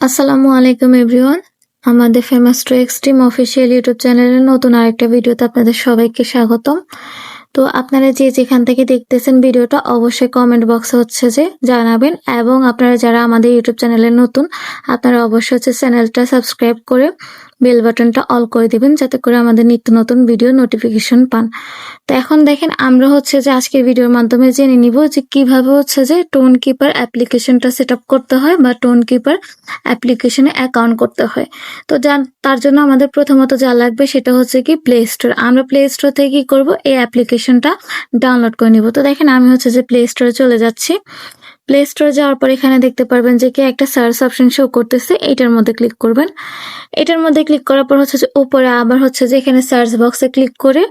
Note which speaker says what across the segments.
Speaker 1: আসসালামু আলাইকুম এভরিওয়ান। আমাদের famous to extreme official YouTube চ্যানেলের নতুন আরেকটা ভিডিওতে আপনাদের সবাইকে স্বাগতম। তো আপনারা যে যেখান থেকে দেখতেছেন ভিডিওটা অবশ্যই কমেন্ট বক্সে জানাবেন, এবং আপনারা যারা আমাদের ইউটিউব চ্যানেলে নতুন আপনারা অবশ্যই চ্যানেলটা সাবস্ক্রাইব করে বেল বাটনটা অল করে দিবেন, যাতে করে আমাদের নিত্য নতুন ভিডিও নোটিফিকেশন পান। তো এখন দেখেন আমরা আজকের ভিডিওর মাধ্যমে জেনে নিব যে কিভাবে টোন কিপার অ্যাপ্লিকেশনটা সেট আপ করতে হয় বা টোন কিপার অ্যাপ্লিকেশনে অ্যাকাউন্ট করতে হয়। তো তার জন্য আমাদের প্রথমত যা লাগবে সেটা কি প্লে স্টোর। আমরা প্লে স্টোর থেকে কি করব, এই অ্যাপ্লিকেশনটা ডাউনলোড করে নিব। তো দেখেন আমি প্লে স্টোরে চলে যাচ্ছি। প্লে স্টোরে যাওয়ার পর এখানে দেখতে পারবেন যে কি একটা সার্চ অপশন শো করতেছে, এটার মধ্যে ক্লিক করবেন। এটার মধ্যে ক্লিক করার পর উপরে আবার এখানে সার্চ বক্সে ক্লিক করে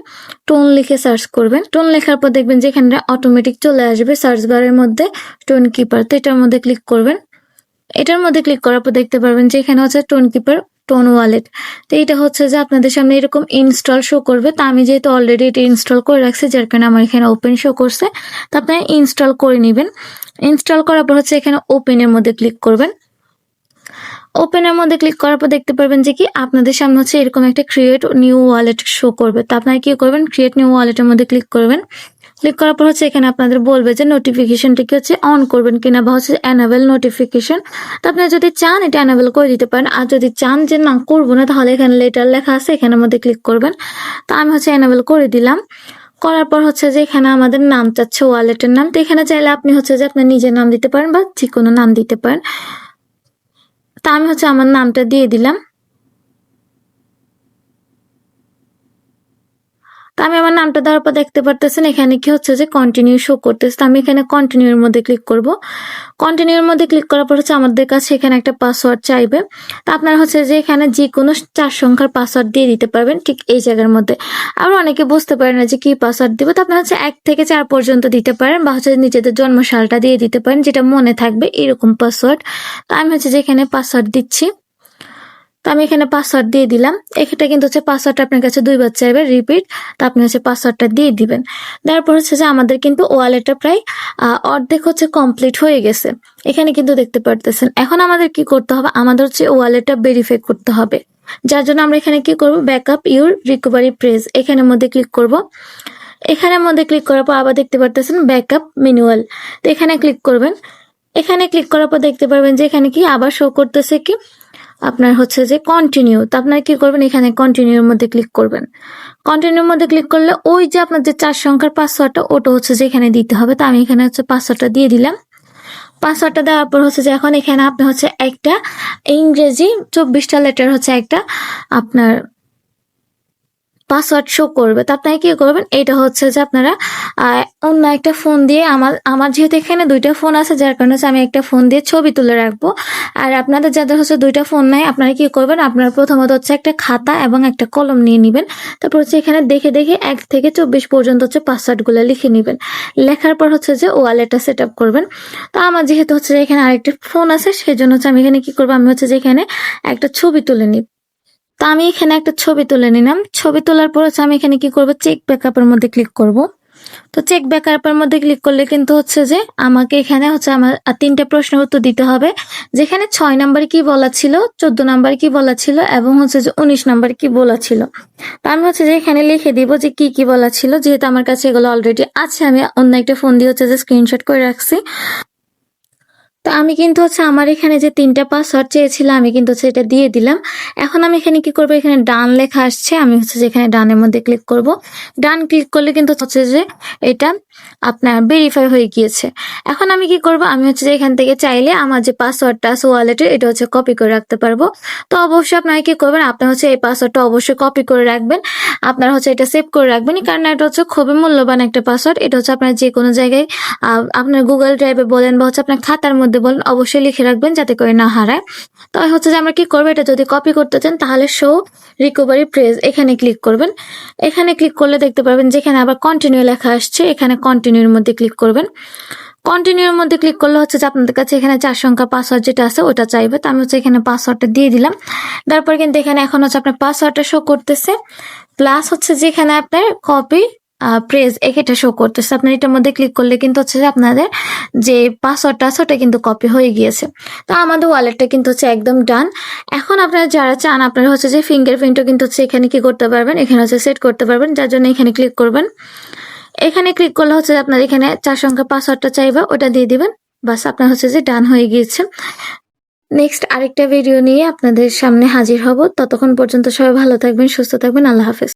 Speaker 1: টোন লিখে সার্চ করবেন। টোন লেখার পর দেখবেন যে এখানে অটোমেটিক চলে আসবে সার্চ বারের মধ্যে টোন কিপার। তো এটার মধ্যে ক্লিক করবেন। এটার মধ্যে ক্লিক করার পর দেখতে পারবেন যে এখানে টোন কিপার টোন ওয়ালেট। তো এটা আপনাদের সামনে এরকম ইনস্টল শো করবে। তো আমি যেহেতু অলরেডি এটা ইনস্টল করে রাখছি, যার কারণে আমার এখানে ওপেন শো করছে। তো আপনারা ইনস্টল করে নেবেন। ইনস্টল করার পর এখানে ওপেনের মধ্যে ক্লিক করবেন। ওপেনের মধ্যে ক্লিক করার পর দেখতে পারবেন যে কি আপনাদের সামনে এরকম একটা ক্রিয়েট নিউ ওয়ালেট শো করবে। তো আপনারা কি করবেন, ক্রিয়েট নিউ ওয়ালেটের মধ্যে ক্লিক করবেন। ক্লিক করার পর এখানে আপনাদের বলবে যে নোটিফিকেশনটা কি অন করবেন কিনা বা এনাবেল নোটিফিকেশন। তো আপনারা যদি চান এটা এনাবেল করে দিতে পারেন, আর যদি চান যে না করবো না তাহলে এখানে লেটার লেখা আছে, এখানের মধ্যে ক্লিক করবেন। তো আমি এনাবেল করে দিলাম। করার পর যে এখানে আমাদের নাম চাচ্ছে, ওয়ালেটের নাম। তো এখানে চাইলে আপনি যে আপনার নিজের নাম দিতে পারেন বা যে কোনো নাম দিতে পারেন। তা আমি আমার নামটা দিয়ে দিলাম। তো আমি আমার নামটা দেওয়ার পর দেখতে পারতেছেন এখানে কি যে কন্টিনিউ শো করতেছে। তো আমি এখানে কন্টিনিউর মধ্যে ক্লিক করব। কন্টিনিউর মধ্যে ক্লিক করার পর আমাদের কাছে এখানে একটা পাসওয়ার্ড চাইবে। তো আপনার যে এখানে যে কোনো 4 সংখ্যার পাসওয়ার্ড দিয়ে দিতে পারবেন ঠিক এই জায়গার মধ্যে। আর অনেকে বুঝতে পারেন না যে কি পাসওয়ার্ড দিব। তো আপনার 1 থেকে 4 পর্যন্ত দিতে পারেন, বা নিজেদের জন্মসালটা দিয়ে দিতে পারেন, যেটা মনে থাকবে এরকম পাসওয়ার্ড। তো আমি যে এখানে পাসওয়ার্ড দিচ্ছি। তো আমি এখানে পাসওয়ার্ড দিয়ে দিলাম। এটা কিন্তু পাসওয়ার্ডটা আপনার কাছে 2 বার চাইবে রিপিট। তো আপনি পাসওয়ার্ডটা দিয়ে দিবেন। তারপর যে আমাদের কিন্তু ওয়ালেটটা প্রায় অর্ধেক কমপ্লিট হয়ে গেছে। এখানে কিন্তু দেখতে পারতেছেন। এখন আমাদের কি করতে হবে, আমাদের ওয়ালেটটা ভেরিফাই করতে হবে। যার জন্য আমরা এখানে কি করব, ব্যাকআপ ইউর রিকভারি প্রেস এখানের মধ্যে ক্লিক করব। এখানের মধ্যে ক্লিক করার পর আবার দেখতে পারতেছেন ব্যাকআপ ম্যানুয়াল। তো এখানে ক্লিক করবেন। এখানে ক্লিক করার পর দেখতে পারবেন যে এখানে কি আবার শো করতেছে কি আপনার যে কন্টিনিউ। তো আপনারা কি করবেন, এখানে কন্টিনিউর মধ্যে ক্লিক করবেন। কন্টিনিউর মধ্যে ক্লিক করলে ওই যে আপনার যে 4 সংখ্যার পাসওয়ার্ডটা ওটা যে এখানে দিতে হবে। তো আমি এখানে পাসওয়ার্ডটা দিয়ে দিলাম। পাসওয়ার্ডটা দেওয়ার পর যে এখন এখানে আপনি একটা ইংরেজি 24টা লেটার একটা আপনার পাসওয়ার্ড শো করবে। তো আপনারা কি করবেন, এটা যে আপনারা অন্য একটা ফোন দিয়ে, আমার যেহেতু এখানে 2টা ফোন আছে, যার কারণে আমি একটা ফোন দিয়ে ছবি তুলে রাখবো। আর আপনাদের যাদের 2টা ফোন নাই, আপনারা কি করবেন, আপনারা প্রথমত একটা খাতা এবং একটা কলম নিয়ে নেবেন। তারপর এখানে দেখে দেখে 1 থেকে 24 পর্যন্ত পাসওয়ার্ড গুলো লিখে নেবেন। লেখার পর যে ওয়ালেটটা সেট আপ করবেন। তো আমার যেহেতু এখানে আরেকটা ফোন আছে, সেই জন্য আমি এখানে কি করবো, আমি এখানে একটা ছবি তুলে নিব। তো আমি এখানে একটা ছবি তুলে নিলাম। ছবি তোলার পর আমি এখানে কি করব, চেক ব্যাকআপের মধ্যে ক্লিক করব। তো চেক ব্যাকআপের মধ্যে ক্লিক করলে কিন্তু যে আমাকে এখানে আমার 3টা প্রশ্নের উত্তর দিতে হবে। যেখানে 6 নাম্বার কি বলা ছিল, 14 নাম্বার কি বলা ছিল, এবং যে 19 নাম্বার কি বলা ছিল। তো আমি যে এখানে লিখে দিব যে কি কি বলা ছিল। যেহেতু আমার কাছে এগুলো অলরেডি আছে, আমি অন্য একটা ফোন দিয়ে যে স্ক্রিনশট করে রাখছি। তো আমি কিন্তু আমার এখানে যে 3টা পাসওয়ার্ড চেয়েছিলাম, আমি কিন্তু এটা দিয়ে দিলাম। এখন আমি এখানে কি করব, এখানে ডান লেখা আসছে, আমি যেখানে ডানের মধ্যে ক্লিক করব। ডান ক্লিক করলে কিন্তু যে এটা আপনার ভেরিফাই হয়ে গিয়েছে। এখন আমি কি করব, আমি যে এখান থেকে চাইলে আমার যে পাসওয়ার্ডটা আছে ওয়ালেটের, এটা কপি করে রাখতে পারবো। তো অবশ্যই আপনারা কি করবেন, আপনার এই পাসওয়ার্ডটা অবশ্যই কপি করে রাখবেন। আপনারা এটা সেভ করে রাখবেন, কারণ এটা খুবই মূল্যবান একটা পাসওয়ার্ড। এটা আপনার যে কোনো জায়গায় আপনার গুগল ড্রাইভে বলেন বা আপনার খাতার মধ্যে বলেন, অবশ্যই লিখে রাখবেন যাতে করে না হারায়। তো যে আমরা কি করবো, এটা যদি কপি করতে চান তাহলে শো রিকভারি প্রেস এখানে ক্লিক করবেন। এখানে ক্লিক করলে দেখতে পারবেন যেখানে আবার কন্টিনিউ লেখা আসছে, এখানে কন্টিনিউর মধ্যে ক্লিক করবেন। কন্টিনিউর মধ্যে ক্লিক করলে যে আপনাদের কাছে এখানে 4 সংখ্যা পাসওয়ার্ড যেটা আছে ওটা চাইবে। তো আমি এখানে পাসওয়ার্ডটা দিয়ে দিলাম। তারপর কিন্তু এখানে এখন আপনার পাসওয়ার্ডটা শো করতেছে, প্লাস যেখানে আপনার কপি প্রেস এটা শো করতেছে। আপনার এটার মধ্যে ক্লিক করলে কিন্তু হচ্ছে যে আপনাদের যে পাসওয়ার্ডটা আছে ওটা কিন্তু কপি হয়ে গিয়েছে। তো আমাদের ওয়ালেটটা কিন্তু হচ্ছে একদম ডান। এখন আপনারা যারা চান আপনারা হচ্ছে যে ফিঙ্গারপ্রিন্টও কিন্তু হচ্ছে এখানে কি করতে পারবেন, এখানে হচ্ছে সেট করতে পারবেন, যার জন্য এখানে ক্লিক করবেন। এখানে ক্লিক করলে হচ্ছে আপনার এখানে 4 সংখ্যার পাসওয়ার্ডটা চাইবে, ওটা দিয়ে দিবেন। বাস আপনার হচ্ছে যে ডান হয়ে গিয়েছে। নেক্সট আরেকটা ভিডিও নিয়ে আপনাদের সামনে হাজির হব। ততক্ষণ পর্যন্ত সবাই ভালো থাকবেন, সুস্থ থাকবেন। আল্লাহ হাফেজ।